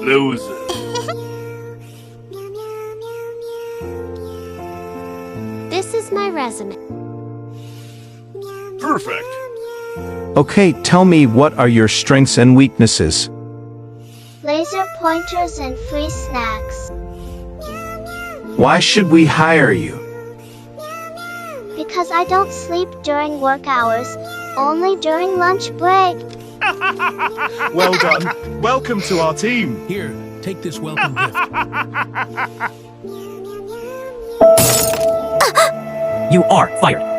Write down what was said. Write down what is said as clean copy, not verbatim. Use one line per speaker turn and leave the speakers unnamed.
loser.
This is my resume.
Perfect.
Okay, tell me, what are your strengths and weaknesses?
Laser pointers and free snacks.
Why should we hire you?
Because I don't sleep during work hours, only during lunch break.
Well done. Welcome to our team.
Here, take this welcome gift.
You are fired.